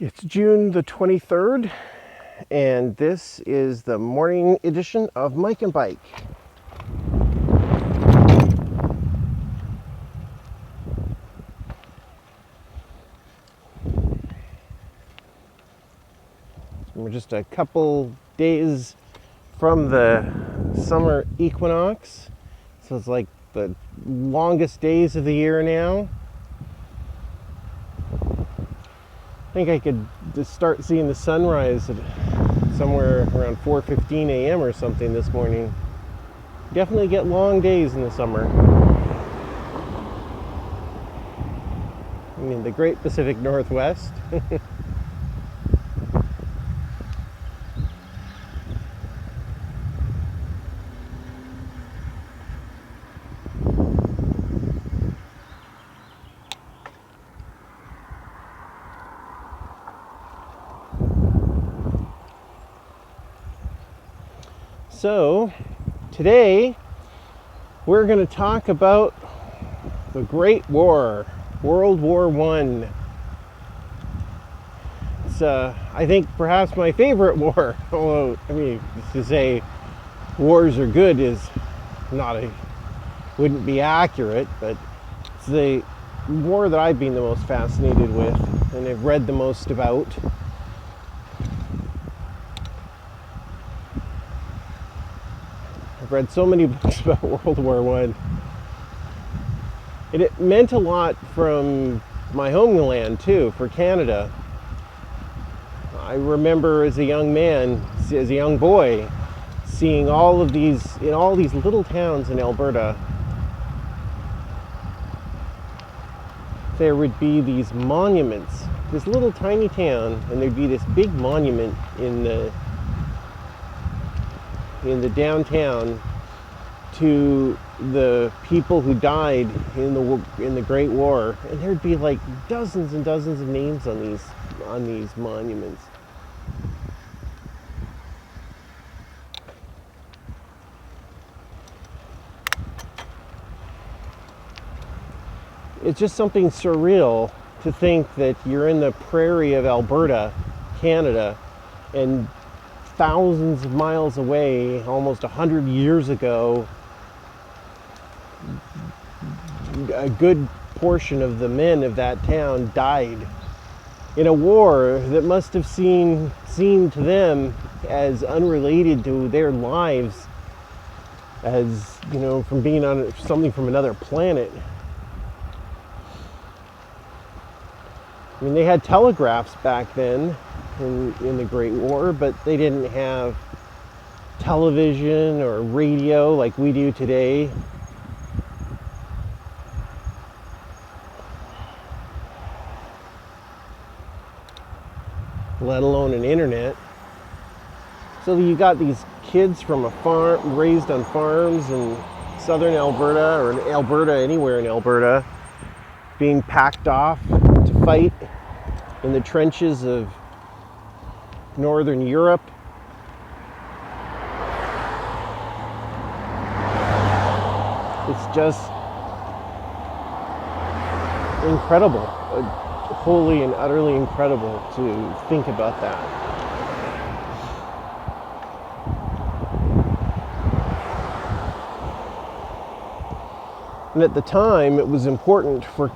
It's June the 23rd, and this is the morning edition of Mike and Bike. We're just a couple days from the summer equinox, so it's like the longest days of the year now. I think I could just start seeing the sunrise at somewhere around 4:15 a.m. or something this morning. Definitely get long days in the summer. I mean, the Great Pacific Northwest. So, today we're going to talk about the Great War, World War I. It's, I think, perhaps my favorite war. Although, I mean, to say wars are good is wouldn't be accurate, but it's the war that I've been the most fascinated with and I've read the most about. I've read so many books about World War I. And it meant a lot from my homeland too, for Canada. I remember as a young man, as a young boy, seeing all these little towns in Alberta. There would be these monuments, this little tiny town, and there'd be this big monument in the downtown to the people who died in the Great War, and there'd be like dozens and dozens of names on these monuments. It's just something surreal to think that you're in the prairie of Alberta, Canada, and thousands of miles away, almost 100 years ago, a good portion of the men of that town died in a war that must have seemed to them as unrelated to their lives as, from being on something from another planet. I mean, they had telegraphs back then in the Great War, but they didn't have television or radio like we do today. Let alone an internet. So you got these kids from a farm, raised on farms in southern Alberta, or in Alberta, anywhere in Alberta, being packed off to fight in the trenches of Northern Europe. It's just incredible, wholly and utterly incredible to think about that. And at the time, it was important for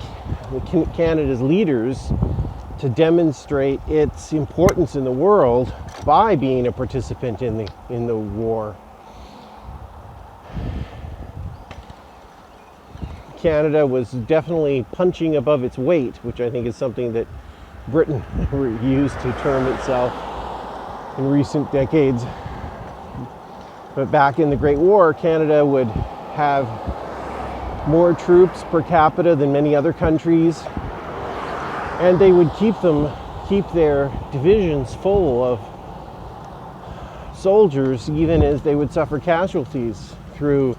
Canada's leaders to demonstrate its importance in the world by being a participant in the war. Canada was definitely punching above its weight, which I think is something that Britain used to term itself in recent decades. But back in the Great War, Canada would have more troops per capita than many other countries. And they would keep their divisions full of soldiers, even as they would suffer casualties through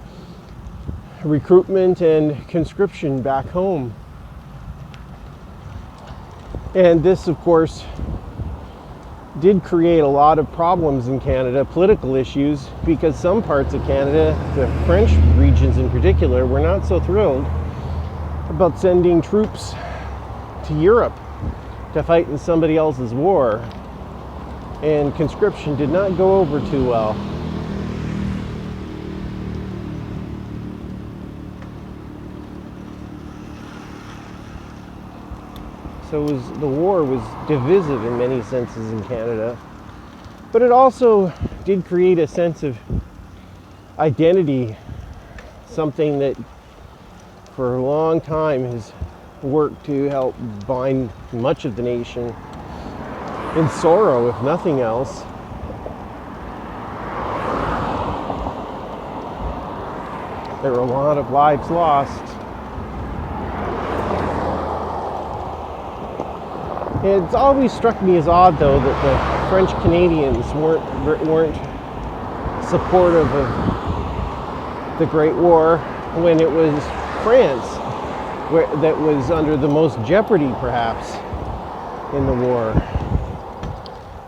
recruitment and conscription back home. And this, of course, did create a lot of problems in Canada, political issues, because some parts of Canada, the French regions in particular, were not so thrilled about sending troops to Europe to fight in somebody else's war, and conscription did not go over too well. So the war was divisive in many senses in Canada, but it also did create a sense of identity, something that for a long time has worked to help bind much of the nation in sorrow, if nothing else. There were a lot of lives lost. It's always struck me as odd, though, that the French Canadians weren't supportive of the Great War when it was France that was under the most jeopardy, perhaps, in the war.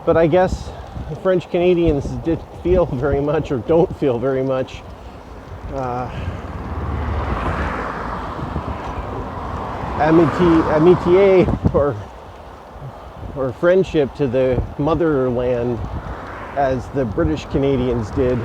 But I guess the French Canadians didn't feel very much, or don't feel very much, amitié or friendship to the motherland as the British Canadians did.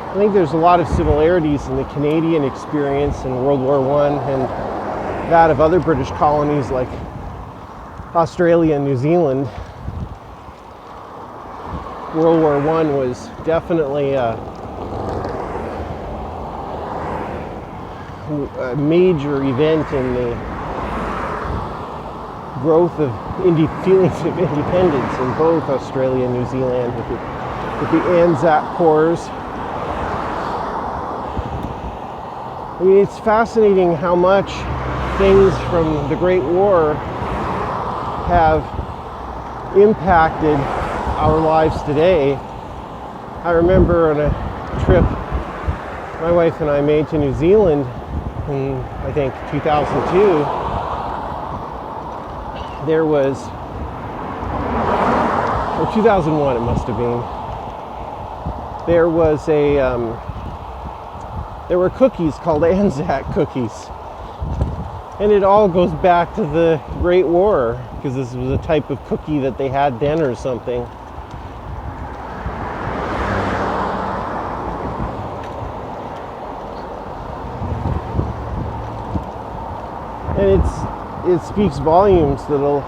I think there's a lot of similarities in the Canadian experience in World War I and that of other British colonies like Australia and New Zealand. World War I was definitely a major event in the growth of feelings of independence in both Australia and New Zealand with the Anzac Corps. I mean, it's fascinating how much things from the Great War have impacted our lives today. I remember on a trip my wife and I made to New Zealand in, I think, 2002, there was, or 2001 it must have been, there was there were cookies called Anzac cookies. And it all goes back to the Great War, because this was a type of cookie that they had then or something. And it speaks volumes that a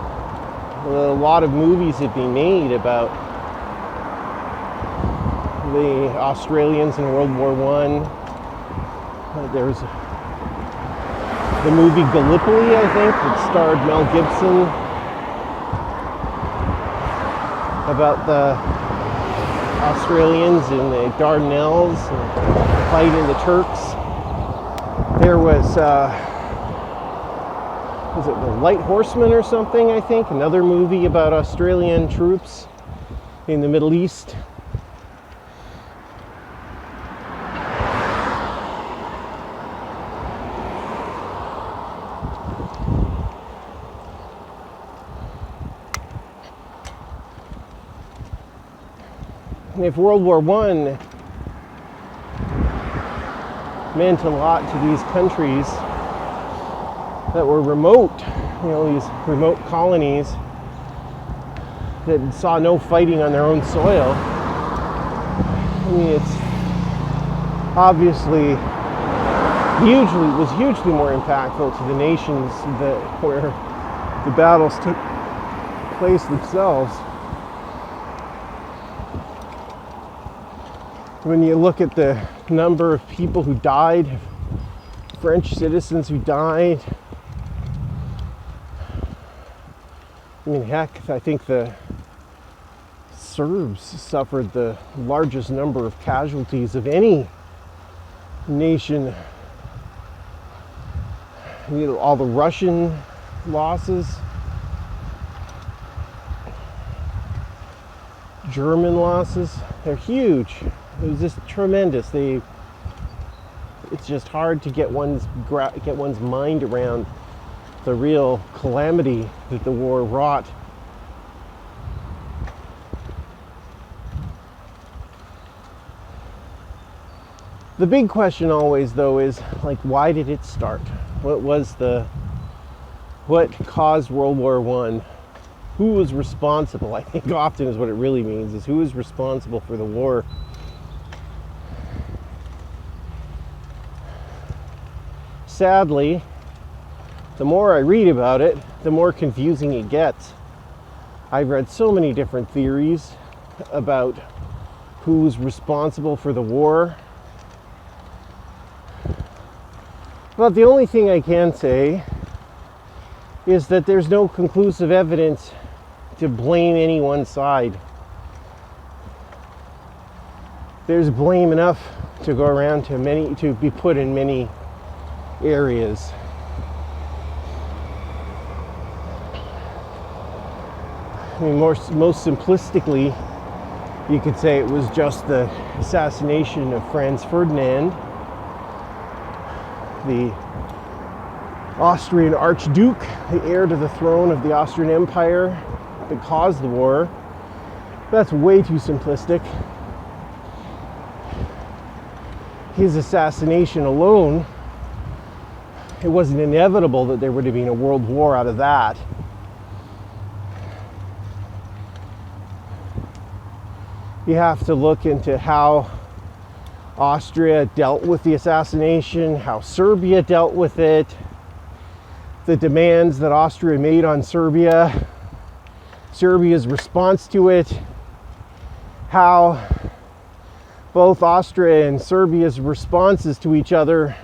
lot of movies have been made about the Australians in World War I. There's the movie Gallipoli, I think, that starred Mel Gibson, about the Australians in the Dardanelles fighting the Turks. There was it The Light Horseman or something, I think, another movie about Australian troops in the Middle East. If World War I meant a lot to these countries that were remote, these remote colonies that saw no fighting on their own soil, I mean, it's obviously was hugely more impactful to the nations where the battles took place themselves. When you look at the number of people who died, French citizens who died, I mean, heck, I think the Serbs suffered the largest number of casualties of any nation. All the Russian losses. German losses, they're huge. It was just tremendous. It's just hard to get one's mind around the real calamity that the war wrought. The big question always, though, is like, why did it start? What caused World War I? Who was responsible? I think often is what it really means, is who is responsible for the war. Sadly, the more I read about it, the more confusing it gets. I've read so many different theories about who's responsible for the war. But the only thing I can say is that there's no conclusive evidence to blame any one side. There's blame enough to go around to be put in many areas. I mean, most simplistically, you could say it was just the assassination of Franz Ferdinand, the Austrian Archduke, the heir to the throne of the Austrian Empire, that caused the war. That's way too simplistic. His assassination alone, it wasn't inevitable that there would have been a world war out of that. You have to look into how Austria dealt with the assassination, how Serbia dealt with it, the demands that Austria made on Serbia, Serbia's response to it, how both Austria and Serbia's responses to each other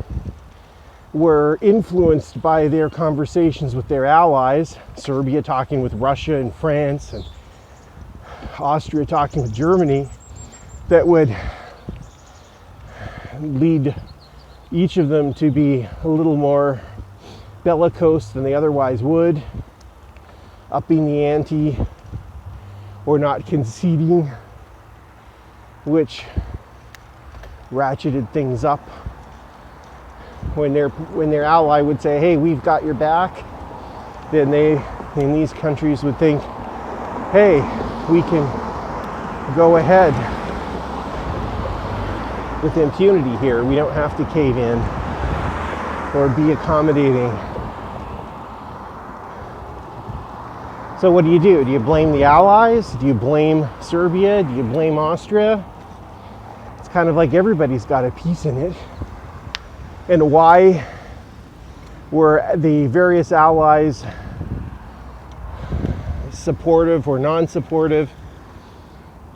were influenced by their conversations with their allies, Serbia talking with Russia and France, and Austria talking with Germany, that would lead each of them to be a little more bellicose than they otherwise would, upping the ante or not conceding, which ratcheted things up. When their ally would say, hey, we've got your back, then they, in these countries, would think, hey, we can go ahead with impunity here. We don't have to cave in or be accommodating. So what do? Do you blame the Allies? Do you blame Serbia? Do you blame Austria? It's kind of like everybody's got a piece in it. And why were the various allies supportive or non-supportive?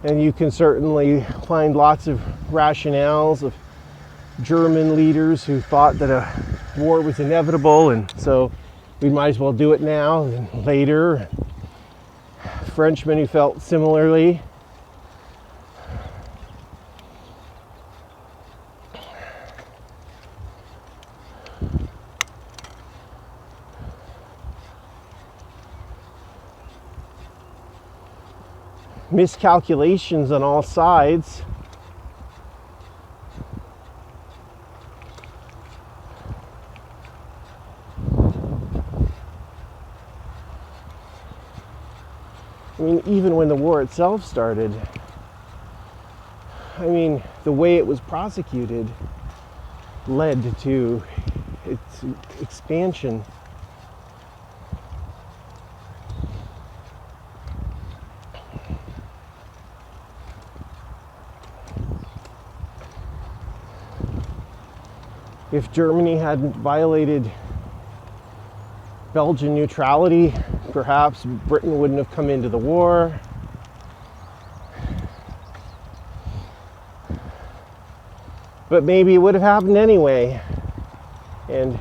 And you can certainly find lots of rationales of German leaders who thought that a war was inevitable, and so we might as well do it now than later. Frenchmen who felt similarly. Miscalculations on all sides. I mean, even when the war itself started, I mean, the way it was prosecuted led to its expansion. If Germany hadn't violated Belgian neutrality, perhaps Britain wouldn't have come into the war. But maybe it would have happened anyway. And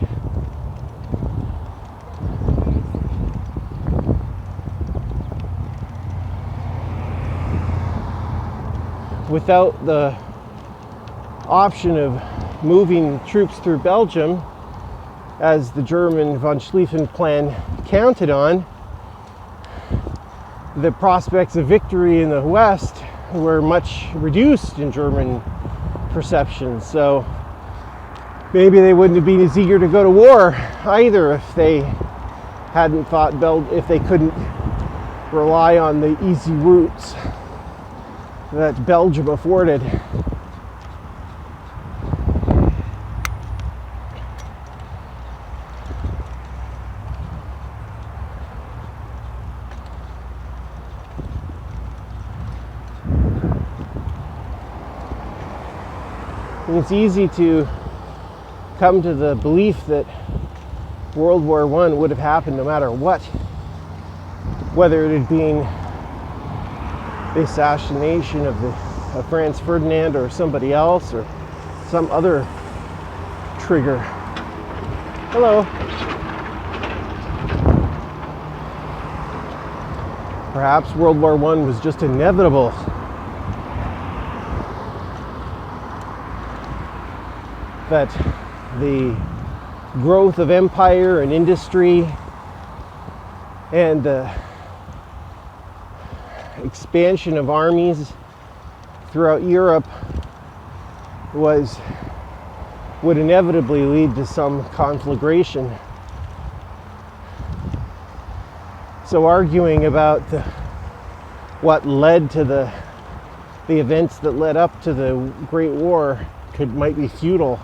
without the option of moving troops through Belgium, as the German von Schlieffen plan counted on, the prospects of victory in the West were much reduced in German perception. So maybe they wouldn't have been as eager to go to war either if they hadn't thought if they couldn't rely on the easy routes that Belgium afforded. And it's easy to come to the belief that World War I would have happened no matter what, whether it had been the assassination of Franz Ferdinand or somebody else or some other trigger. Hello. Perhaps World War I was just inevitable. That the growth of empire and industry and the expansion of armies throughout Europe would inevitably lead to some conflagration. So arguing about what led to the events that led up to the Great War might be futile.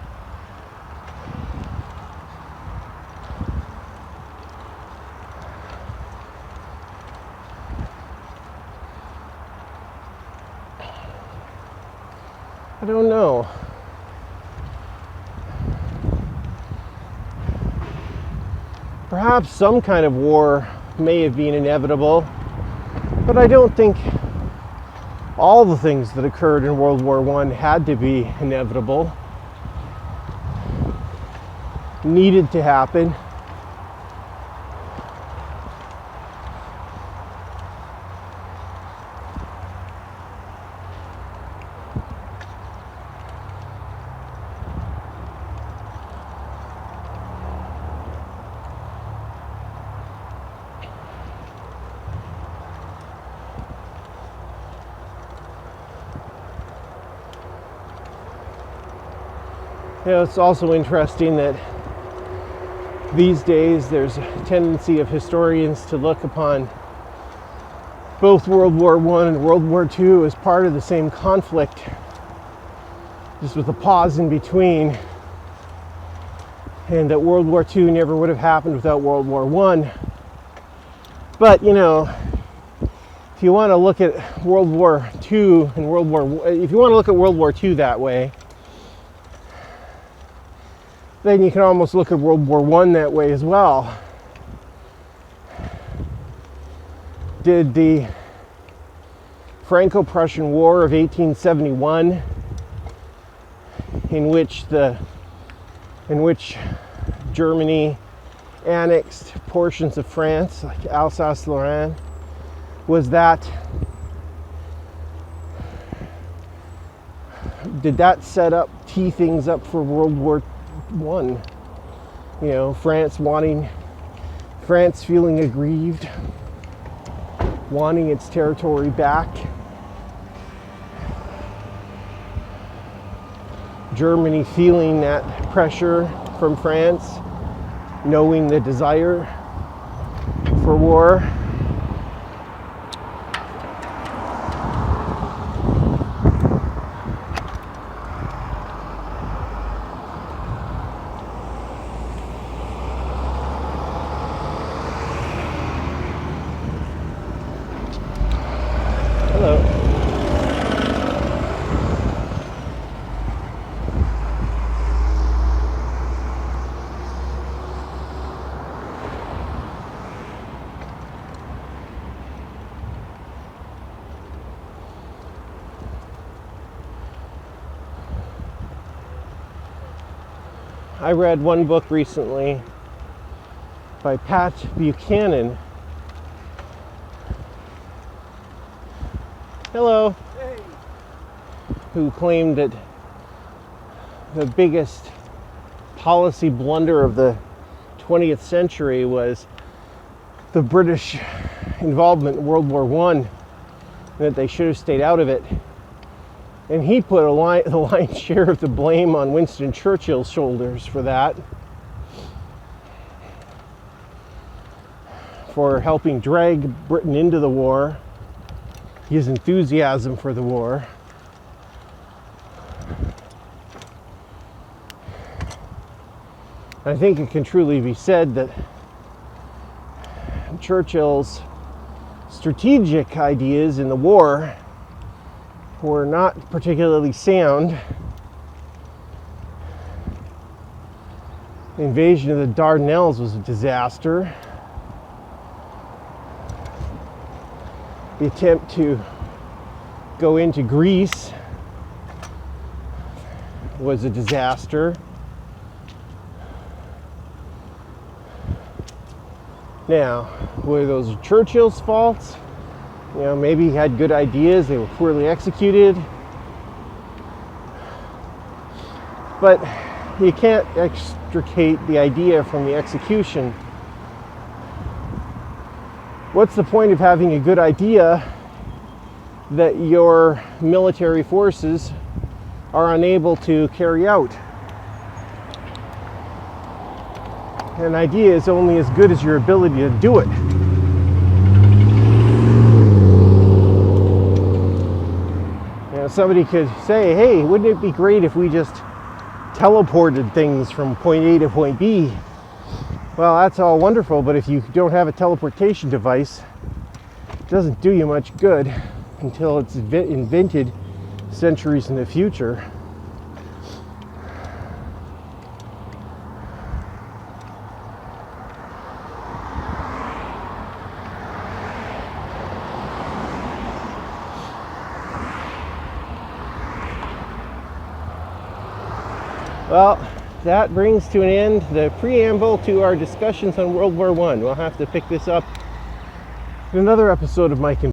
I don't know. Perhaps some kind of war may have been inevitable, but I don't think all the things that occurred in World War I had to be inevitable, needed to happen. You know, it's also interesting that these days there's a tendency of historians to look upon both World War I and World War II as part of the same conflict, just with a pause in between, and that World War II never would have happened without World War I. But, you know, if you want to look at World War II and if you want to look at World War II that way, then you can almost look at World War I that way as well. Did the Franco-Prussian War of 1871, in which Germany annexed portions of France, like Alsace-Lorraine, did that tee things up for World War I? You know, France feeling aggrieved, wanting its territory back. Germany feeling that pressure from France, knowing the desire for war. I read one book recently by Pat Buchanan. Hello. Hey. Who claimed that the biggest policy blunder of the 20th century was the British involvement in World War I, that they should have stayed out of it. And he put the lion's share of the blame on Winston Churchill's shoulders for that, for helping drag Britain into the war, his enthusiasm for the war. I think it can truly be said that Churchill's strategic ideas in the war were not particularly sound. The invasion of the Dardanelles was a disaster. The attempt to go into Greece was a disaster. Now, were those Churchill's faults? You know, maybe he had good ideas, they were poorly executed. But you can't extricate the idea from the execution. What's the point of having a good idea that your military forces are unable to carry out? An idea is only as good as your ability to do it. You know, somebody could say, hey, wouldn't it be great if we just teleported things from point A to point B? Well, that's all wonderful, but if you don't have a teleportation device, it doesn't do you much good until it's invented centuries in the future. Well, that brings to an end the preamble to our discussions on World War I. We'll have to pick this up in another episode of Mike and